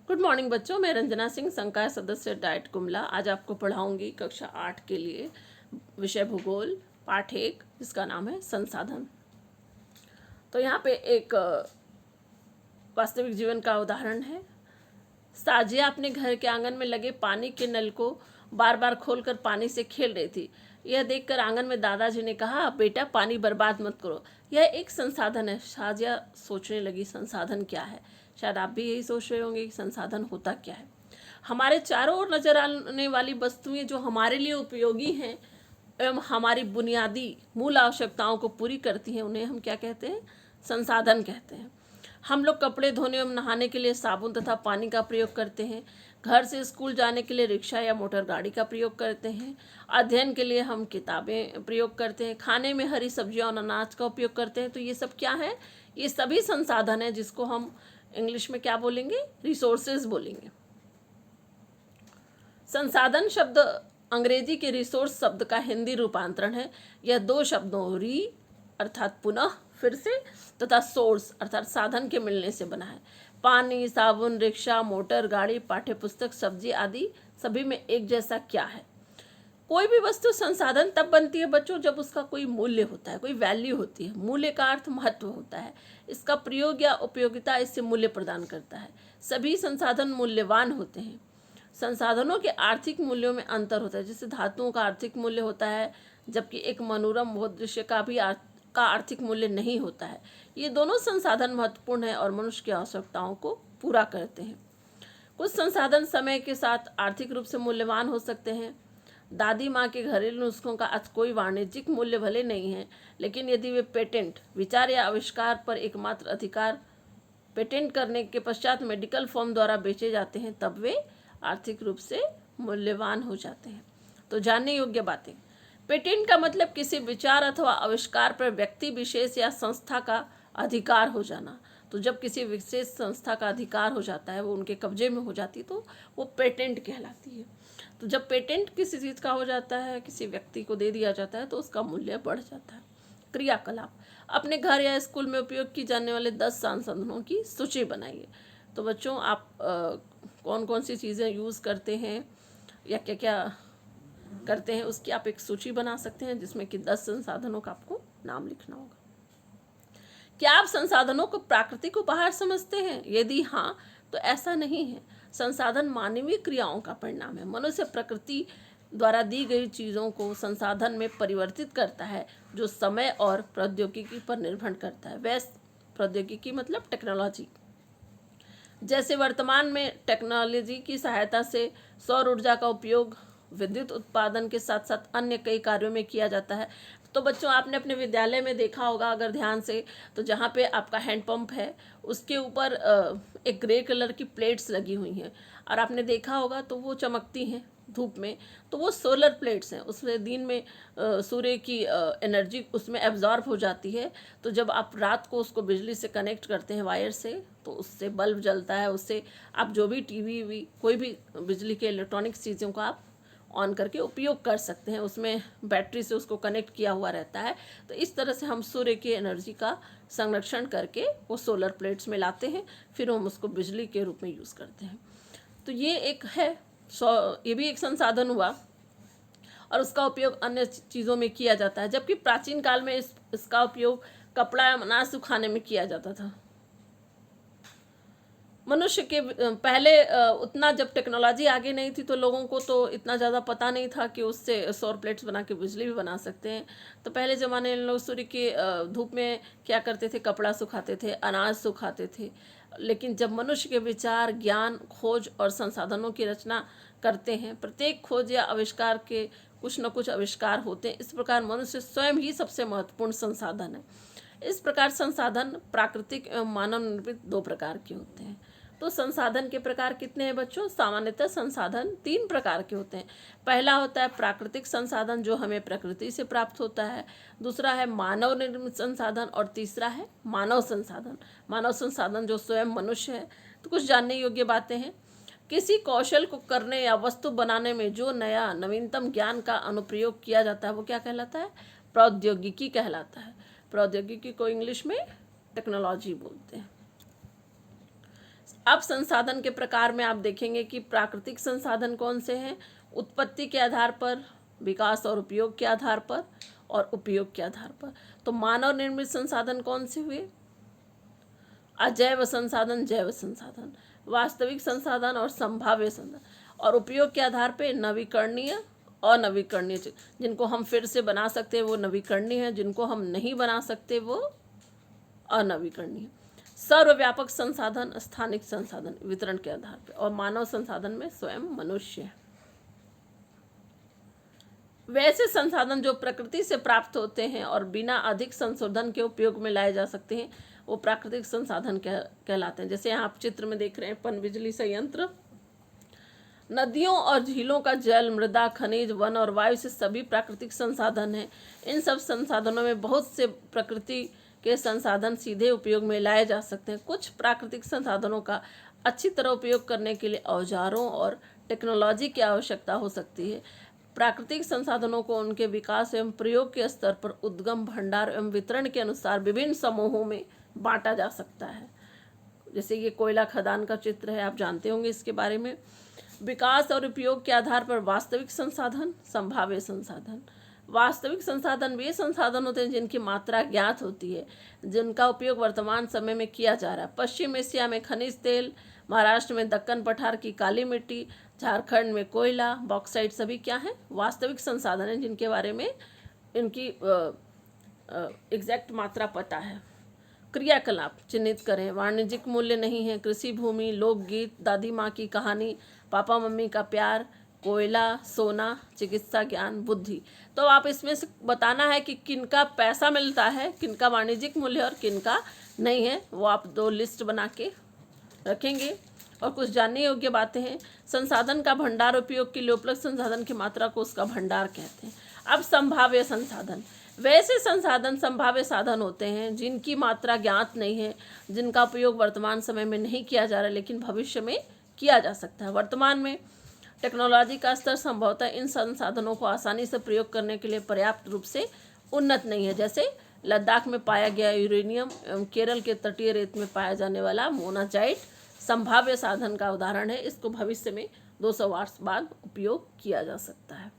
Good morning बच्चों, मैं रंजना सिंह, संकाय सदस्य डाइट कुमला। आज आपको पढ़ाऊंगी कक्षा 8 के लिए विषय भूगोल पाठ 1, जिसका नाम है संसाधन। तो यहाँ पे एक वास्तविक जीवन का उदाहरण है। साजिया अपने घर के आंगन में लगे पानी के नल को बार बार खोलकर पानी से खेल रही थी। यह देखकर आंगन में दादाजी ने कहा, बेटा पानी बर्बाद मत करो, यह एक संसाधन है। साजिया सोचने लगी, संसाधन क्या है? शायद आप भी यही सोच रहे होंगे कि संसाधन होता क्या है। हमारे चारों ओर नजर आने वाली वस्तुएं जो हमारे लिए उपयोगी हैं एवं हमारी बुनियादी मूल आवश्यकताओं को पूरी करती हैं, उन्हें हम क्या कहते हैं? संसाधन कहते हैं। हम लोग कपड़े धोने एवं नहाने के लिए साबुन तथा पानी का प्रयोग करते हैं। घर से स्कूल जाने के लिए रिक्शा या मोटर गाड़ी का प्रयोग करते हैं। अध्ययन के लिए हम किताबें प्रयोग करते हैं। खाने में हरी सब्जियां और अनाज का उपयोग करते हैं। तो ये सब क्या है? ये सभी संसाधन है, जिसको हम इंग्लिश में क्या बोलेंगे? रिसोर्सेज बोलेंगे। संसाधन शब्द अंग्रेजी के रिसोर्स शब्द का हिंदी रूपांतरण है। यह दो शब्दों री अर्थात पुनः, फिर से, तथा सोर्स अर्थात साधन के मिलने से बना है। पानी, साबुन, रिक्शा, मोटर गाड़ी, पाठ्यपुस्तक, सब्जी आदि सभी में एक जैसा क्या है? कोई भी वस्तु संसाधन तब बनती है बच्चों जब उसका कोई मूल्य होता है, कोई वैल्यू होती है। मूल्य का अर्थ महत्व होता है। इसका प्रयोग या उपयोगिता इससे मूल्य प्रदान करता है। सभी संसाधन मूल्यवान होते हैं। संसाधनों के आर्थिक मूल्यों में अंतर होता है। जैसे धातुओं का आर्थिक मूल्य होता है, जबकि एक मनोरम भूदृश्य का आर्थिक मूल्य नहीं होता है। ये दोनों संसाधन महत्वपूर्ण है और मनुष्य की आवश्यकताओं को पूरा करते हैं। कुछ संसाधन समय के साथ आर्थिक रूप से मूल्यवान हो सकते हैं। दादी माँ के घरेलू नुस्खों का आज कोई वाणिज्यिक मूल्य भले नहीं है, लेकिन यदि वे पेटेंट, विचार या आविष्कार पर एकमात्र अधिकार पेटेंट करने के पश्चात मेडिकल फॉर्म द्वारा बेचे जाते हैं, तब वे आर्थिक रूप से मूल्यवान हो जाते हैं। तो जानने योग्य बातें। पेटेंट का मतलब किसी विचार अथवा आविष्कार पर व्यक्ति विशेष या संस्था का अधिकार हो जाना। तो जब किसी विशेष संस्था का अधिकार हो जाता है, वो उनके कब्जे में हो जाती है, तो वो पेटेंट कहलाती है। तो जब पेटेंट किसी चीज़ का हो जाता है, किसी व्यक्ति को दे दिया जाता है, तो उसका मूल्य बढ़ जाता है। क्रियाकलाप। अपने घर या स्कूल में उपयोग की जाने वाले 10 संसाधनों की सूची बनाइए। तो बच्चों, आप कौन कौन सी चीज़ें यूज़ करते हैं या क्या क्या करते हैं, उसकी आप एक सूची बना सकते हैं, जिसमें कि 10 संसाधनों का आपको नाम लिखना होगा। क्या आप संसाधनों को प्राकृतिक उपहार समझते हैं? यदि हाँ, तो ऐसा नहीं है। संसाधन मानवीय क्रियाओं का परिणाम है। मनुष्य प्रकृति द्वारा दी गई चीज़ों को संसाधन में परिवर्तित करता है, जो समय और प्रौद्योगिकी पर निर्भर करता है। वह प्रौद्योगिकी मतलब टेक्नोलॉजी। जैसे वर्तमान में टेक्नोलॉजी की सहायता से सौर ऊर्जा का उपयोग विद्युत उत्पादन के साथ साथ अन्य कई कार्यों में किया जाता है। तो बच्चों, आपने अपने विद्यालय में देखा होगा अगर ध्यान से, तो जहाँ पे आपका हैंडपंप है, उसके ऊपर एक ग्रे कलर की प्लेट्स लगी हुई हैं, और आपने देखा होगा तो वो चमकती हैं धूप में। तो वो सोलर प्लेट्स हैं। उसमें दिन में सूर्य की एनर्जी उसमें एब्जॉर्ब हो जाती है। तो जब आप रात को उसको बिजली से कनेक्ट करते हैं वायर से, तो उससे बल्ब जलता है। उससे आप जो भी टीवी कोई भी बिजली के इलेक्ट्रॉनिक्स चीज़ों को आप ऑन करके उपयोग कर सकते हैं। उसमें बैटरी से उसको कनेक्ट किया हुआ रहता है। तो इस तरह से हम सूर्य की एनर्जी का संरक्षण करके वो सोलर प्लेट्स में लाते हैं, फिर हम उसको बिजली के रूप में यूज़ करते हैं। तो ये एक है, ये भी एक संसाधन हुआ, और उसका उपयोग अन्य चीज़ों में किया जाता है। जबकि प्राचीन काल में इसका उपयोग कपड़ा या अनाज सुखाने में किया जाता था। मनुष्य के पहले उतना जब टेक्नोलॉजी आगे नहीं थी, तो लोगों को तो इतना ज़्यादा पता नहीं था कि उससे सौर प्लेट्स बना के बिजली भी बना सकते हैं। तो पहले ज़माने में लोग सूर्य की धूप में क्या करते थे? कपड़ा सुखाते थे, अनाज सुखाते थे। लेकिन जब मनुष्य के विचार, ज्ञान, खोज और संसाधनों की रचना करते हैं, प्रत्येक खोज या आविष्कार के कुछ न कुछ आविष्कार होते हैं। इस प्रकार मनुष्य स्वयं ही सबसे महत्वपूर्ण संसाधन है। इस प्रकार संसाधन प्राकृतिक एवं मानव निर्मित दो प्रकार के होते हैं। तो संसाधन के प्रकार कितने हैं बच्चों? सामान्यतः संसाधन 3 प्रकार के होते हैं। पहला होता है प्राकृतिक संसाधन, जो हमें प्रकृति से प्राप्त होता है। दूसरा है मानव निर्मित संसाधन, और तीसरा है मानव संसाधन। मानव संसाधन जो स्वयं मनुष्य है। तो कुछ जानने योग्य बातें हैं। किसी कौशल को करने या वस्तु बनाने में जो नया नवीनतम ज्ञान का अनुप्रयोग किया जाता है, वो क्या कहलाता है? प्रौद्योगिकी कहलाता है। प्रौद्योगिकी को इंग्लिश में टेक्नोलॉजी बोलते हैं। अब संसाधन के प्रकार में आप देखेंगे कि प्राकृतिक संसाधन कौन से हैं, उत्पत्ति के आधार पर, विकास और उपयोग के आधार पर, और उपयोग के आधार पर। तो मानव निर्मित संसाधन कौन से हुए, अजैव संसाधन, जैव संसाधन, वास्तविक संसाधन और संभाव्य संसाधन, और उपयोग के आधार पे नवीकरणीय, अनवीकरणीय, जिनको हम फिर से बना सकते हैं वो नवीकरणीय है, जिनको हम नहीं बना सकते वो अनवीकरणीय। सर्वव्यापक संसाधन, स्थानिक संसाधन वितरण के आधार पे, और मानव संसाधन में स्वयं मनुष्य है। वैसे संसाधन जो प्रकृति से प्राप्त होते हैं और बिना अधिक संशोधन के उपयोग में लाए जा सकते हैं वो प्राकृतिक संसाधन कहलाते हैं। जैसे यहाँ आप चित्र में देख रहे हैं पनबिजली संयंत्र, नदियों और झीलों का जल, मृदा, खनिज, वन और वायु से सभी प्राकृतिक संसाधन हैं। इन सब संसाधनों में बहुत से प्रकृति के संसाधन सीधे उपयोग में लाए जा सकते हैं। कुछ प्राकृतिक संसाधनों का अच्छी तरह उपयोग करने के लिए औजारों और टेक्नोलॉजी की आवश्यकता हो सकती है। प्राकृतिक संसाधनों को उनके विकास एवं प्रयोग के स्तर पर उद्गम, भंडार एवं वितरण के अनुसार विभिन्न समूहों में बांटा जा सकता है। जैसे ये कोयला खदान का चित्र है, आप जानते होंगे इसके बारे में। विकास और उपयोग के आधार पर वास्तविक संसाधन, संभाव्य संसाधन। वास्तविक संसाधन वे संसाधन होते हैं जिनकी मात्रा ज्ञात होती है, जिनका उपयोग वर्तमान समय में किया जा रहा है। पश्चिम एशिया में खनिज तेल, महाराष्ट्र में दक्कन पठार की काली मिट्टी, झारखंड में कोयला, बॉक्साइट, सभी क्या हैं, वास्तविक संसाधन हैं जिनके बारे में इनकी एग्जैक्ट मात्रा पता है। क्रियाकलाप चिन्हित करें, वाणिज्यिक मूल्य नहीं है, कृषि भूमि, लोकगीत, दादी माँ की कहानी, पापा मम्मी का प्यार, कोयला, सोना, चिकित्सा ज्ञान, बुद्धि। तो आप इसमें से बताना है कि किनका पैसा मिलता है, किनका वाणिज्यिक मूल्य और किनका नहीं है, वो आप 2 लिस्ट बना के रखेंगे। और कुछ जानने योग्य बातें हैं। संसाधन का भंडार, उपयोग के लिए उपलब्ध संसाधन की मात्रा को उसका भंडार कहते हैं। अब संभाव्य संसाधन, वैसे संसाधन संभाव्य साधन होते हैं जिनकी मात्रा ज्ञात नहीं है, जिनका उपयोग वर्तमान समय में नहीं किया जा रहा लेकिन भविष्य में किया जा सकता है। वर्तमान में टेक्नोलॉजी का स्तर संभवतः इन संसाधनों को आसानी से प्रयोग करने के लिए पर्याप्त रूप से उन्नत नहीं है। जैसे लद्दाख में पाया गया यूरेनियम एवं केरल के तटीय रेत में पाया जाने वाला मोनाजाइट संभाव्य साधन का उदाहरण है। इसको भविष्य में 200 वर्ष बाद उपयोग किया जा सकता है।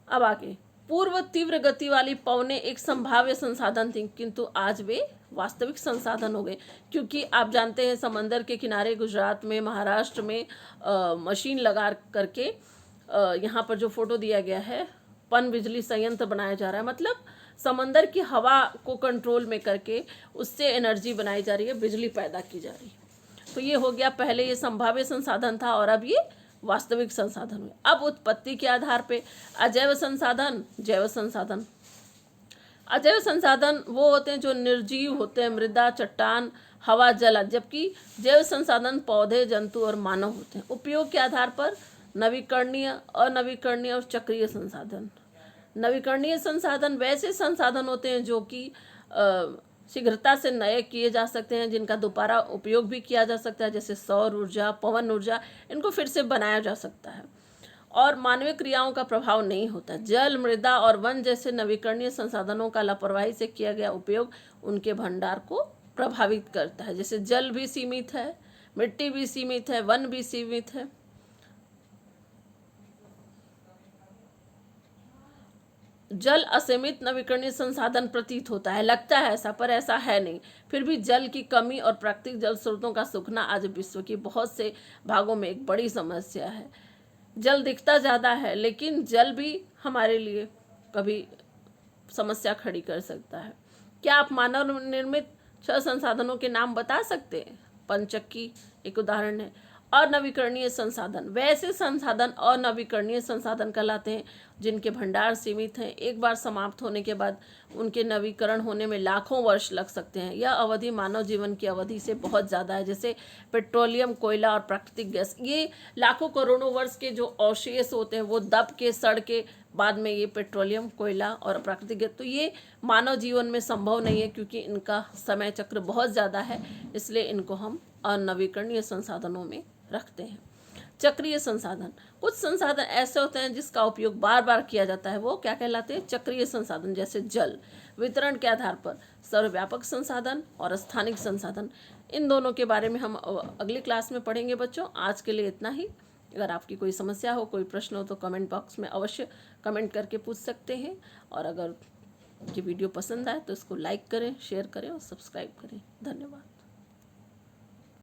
अब आगे, पूर्व तीव्र गति वाली पवनें एक संभाव्य संसाधन थी किंतु आज वे वास्तविक संसाधन हो गए, क्योंकि आप जानते हैं समंदर के किनारे गुजरात में, महाराष्ट्र में मशीन लगा करके यहाँ पर जो फोटो दिया गया है, पन बिजली संयंत्र बनाया जा रहा है। मतलब समंदर की हवा को कंट्रोल में करके उससे एनर्जी बनाई जा रही है, बिजली पैदा की जा रही है। तो ये हो गया, पहले ये संभाव्य संसाधन था और अब ये वास्तविक संसाधन हुए। अब उत्पत्ति के आधार पे अजैव संसाधन, जैव संसाधन। अजैव संसाधन वो होते हैं जो निर्जीव होते हैं, मृदा, चट्टान, हवा, जल, जबकि जैव संसाधन पौधे, जंतु और मानव होते हैं। उपयोग के आधार पर नवीकरणीय, अनवीकरणीय और चक्रीय संसाधन। नवीकरणीय संसाधन वैसे संसाधन होते हैं जो कि शीघ्रता से नए किए जा सकते हैं, जिनका दोबारा उपयोग भी किया जा सकता है, जैसे सौर ऊर्जा, पवन ऊर्जा, इनको फिर से बनाया जा सकता है और मानवीय क्रियाओं का प्रभाव नहीं होता। जल, मृदा और वन जैसे नवीकरणीय संसाधनों का लापरवाही से किया गया उपयोग उनके भंडार को प्रभावित करता है। जैसे जल भी सीमित है, मिट्टी भी सीमित है, वन भी सीमित है। जल असीमित नवीकरणीय संसाधन प्रतीत होता है, लगता है ऐसा, पर ऐसा है नहीं। फिर भी जल की कमी और प्राकृतिक जल स्रोतों का सूखना आज विश्व की बहुत से भागों में एक बड़ी समस्या है। जल दिखता ज़्यादा है लेकिन जल भी हमारे लिए कभी समस्या खड़ी कर सकता है। क्या आप मानव निर्मित 6 संसाधनों के नाम बता सकते हैं? पंचक्की एक उदाहरण है। अनवीकरणीय संसाधन, वैसे संसाधन अनवीकरणीय संसाधन कहलाते हैं जिनके भंडार सीमित हैं, एक बार समाप्त होने के बाद उनके नवीकरण होने में लाखों वर्ष लग सकते हैं। यह अवधि मानव जीवन की अवधि से बहुत ज़्यादा है। जैसे पेट्रोलियम, कोयला और प्राकृतिक गैस, ये लाखों करोड़ों वर्ष के जो अवशेष होते हैं वो दब के, सड़ के बाद में ये पेट्रोलियम, कोयला और प्राकृतिक गैस, तो ये मानव जीवन में संभव नहीं है क्योंकि इनका समय चक्र बहुत ज़्यादा है, इसलिए इनको हम अनवीकरणीय संसाधनों में रखते हैं। चक्रीय संसाधन, कुछ संसाधन ऐसे होते हैं जिसका उपयोग बार बार किया जाता है, वो क्या कहलाते हैं? चक्रीय संसाधन। जैसे जल, वितरण के आधार पर सर्वव्यापक संसाधन और स्थानिक संसाधन। इन दोनों के बारे में हम अगली क्लास में पढ़ेंगे बच्चों। आज के लिए इतना ही। अगर आपकी कोई समस्या हो, कोई प्रश्न हो तो कमेंट बॉक्स में अवश्य कमेंट करके पूछ सकते हैं। और अगर ये वीडियो पसंद आए तो इसको लाइक करें, शेयर करें और सब्सक्राइब करें। धन्यवाद।